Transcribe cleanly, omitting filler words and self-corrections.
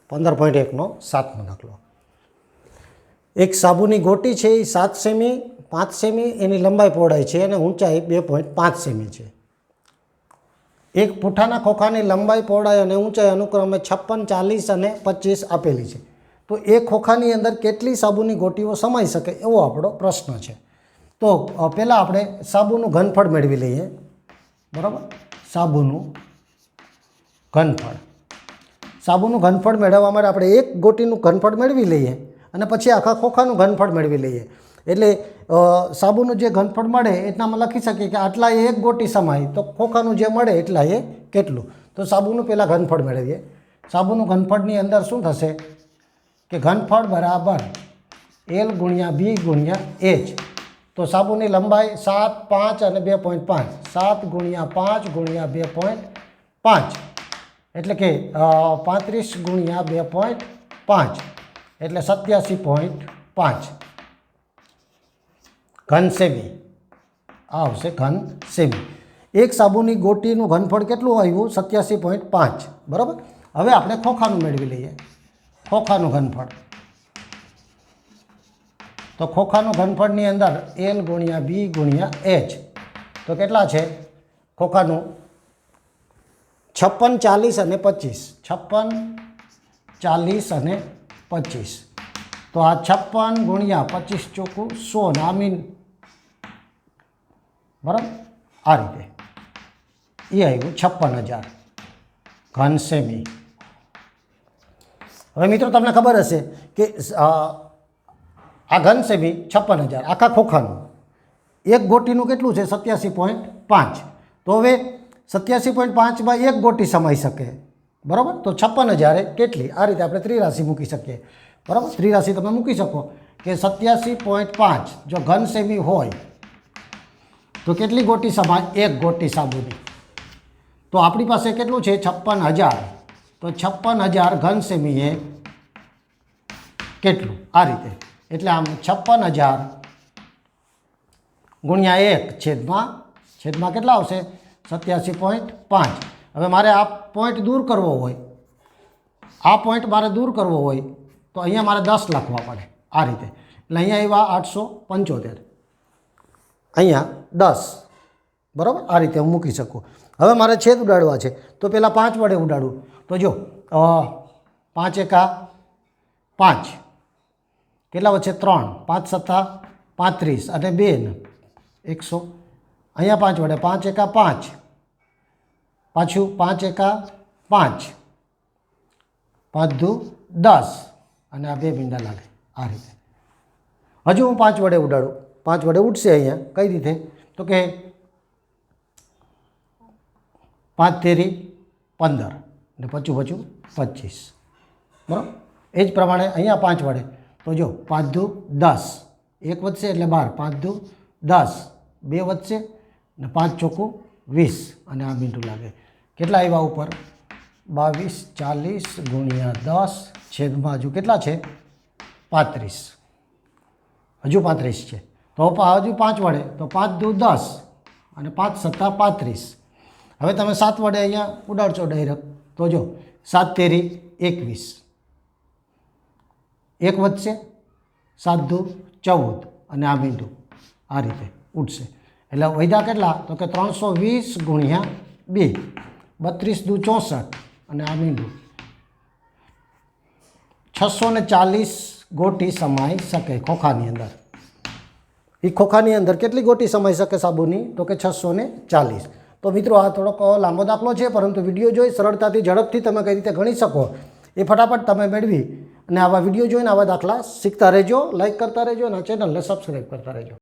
15.1નો 7મો દાખલો. એક સાબુની ગોટી છે એ 7 સેમી 5 સેમી એની લંબાઈ પહોળાઈ છે અને ઊંચાઈ 2.5 સેમી છે. એક પૂંઠાના ખોખાની લંબાઈ પહોળાઈ અને ઊંચાઈ અનુક્રમે 56, 40 અને 25 આપેલી છે. તો એક ખોખાની અંદર કેટલી સાબુની ગોટીઓ સમાઈ શકે એવો આપણો પ્રશ્ન છે. તો પહેલાં આપણે સાબુનું ઘનફળ મેળવી લઈએ. બરાબર, સાબુનું ઘનફળ. સાબુનું ઘનફળ મેળવવા માટે આપણે એક ગોટીનું ઘનફળ મેળવી લઈએ અને પછી આખા ખોખાનું ઘનફળ મેળવી લઈએ. એટલે સાબુનું જે ઘનફળ મળે એટલામાં લખી શકીએ કે આટલા એ એક ગોટી સમાય તો ખોખાનું જે મળે એટલા એ કેટલું. તો સાબુનું પહેલાં ઘનફળ મેળવીએ. સાબુનું ઘનફળની અંદર શું થશે કે ઘનફળ બરાબર L ગુણ્યા B ગુણ્યા H. તો સાબુની લંબાઈ 7, 5 અને 2.5. 7 ગુણ્યા 5 ગુણ્યા 2.5 એટલે કે 35 ગુણ્યા 2.5 એટલે 87.5 ઘન સેમી. આ આવશે ઘન સેમી. એક સાબુની ગોટીનું ઘનફળ કેટલું આવ્યું? 87.5. બરાબર. હવે આપણે ખોખાનું મેળવી લઈએ. ખોખાનું ઘનફળ. તો ખોખાનું ઘનફળની અંદર L ગુણ્યા B ગુણ્યા H. તો કેટલા છે ખોખાનું? 56, 40 અને 25. 56, 40 અને 25. તો આ 56 ગુણ્યા 25 ચોખ્ખું 100 ના મીન. બરાબર, આ રીતે એ આવ્યું 56,000 ઘન સેમી. હવે મિત્રો તમને ખબર હશે કે આ ઘન સેમી 56,000 આખા ખોખાનું. એક ગોટીનું કેટલું છે? 87.5. તો હવે 87.5માં એક ગોટી સમાઈ શકે. બરાબર, તો 56,000 કેટલી? આ રીતે આપણે ત્રિરાશિ મૂકી શકીએ. બરાબર, ત્રિરાશિ તમે મૂકી શકો કે 87.5 જો ઘન સેમી હોય તો કેટલી ગોટી સમાય? એક ગોટી સાબુની. તો આપણી પાસે કેટલું છે? 56,000. તો 56,000 ઘન સેમી એ કેટલું? આ રીતે. એટલે આમ 56,000 ગુણ્યા 1 છેદમાં કેટલા આવશે? 87.5. હવે મારે આ પોઈન્ટ દૂર કરવો હોય, આ પોઈન્ટ મારે દૂર કરવો હોય તો અહીંયા મારે 10 લખવા પડે. આ રીતે. એટલે અહીંયા આવ્યા 875, અહીંયા 10. બરાબર, આ રીતે હું મૂકી શકું. હવે મારે છેદ ઉડાડવા છે તો પહેલાં 5 વડે ઉડાડું. તો જો 5 એકા 5 કેટલા વચ્ચે? 3. 5 સત્તા 35 અને 2 100. અહીંયા 5 વડે 5 એકા 5, પાછું 5 એકા 5, 5 દુ 10 અને આ 2 મીંડા લાગે. આ રીતે. હજુ હું 5 વડે ઉડાડું. 5 વડે ઉડશે અહીંયા કઈ રીતે? તો કે 5 તેરી 15 અને પચું 25. બરાબર, એ જ પ્રમાણે અહીંયા 5 વડે તો જો 5 દુ 10, 1 વધશે એટલે 12, 5 દુ 10, 2 વધશે ને 5 ચોખ્ખું 20 અને આ મીંડું લાગે. કેટલા આવ્યા ઉપર? 22, 40 ગુણ્યા 10 છેદમાં હજુ કેટલા છે? 35. હજુ 35 છે. તો હજુ 5 વડે તો 5 દુ 10 અને 5 સત્તા 35. હવે તમે 7 વડે અહીંયા ઉડાડશો ડાયરેક્ટ તો જો 7 તેરી 21, 1 વધશે, 7 દુ 14 અને આ મીંડું આ રીતે ઉડશે. એટલે વધ્યા કેટલા? તો કે 320 ગુણ્યા 2, 32 દુ 64 અને આ મીંડું 640 ગોટી સમાઈ શકે ખોખાની અંદર. એ ખોખાની અંદર કેટલી ગોટી સમાઈ શકે સાબુની? તો કે 640. તો મિત્રો આ થોડોક લાંબો દાખલો છે, પરંતુ વિડીયો જોઈ સરળતાથી ઝડપથી તમે કઈ રીતે ગણી શકો એ ફટાફટ તમે મેળવી અને આવા વિડીયો જોઈને આવા દાખલા શીખતા રહેજો. લાઇક કરતા રહેજો અને ચેનલને સબસ્ક્રાઈબ કરતા રહેજો.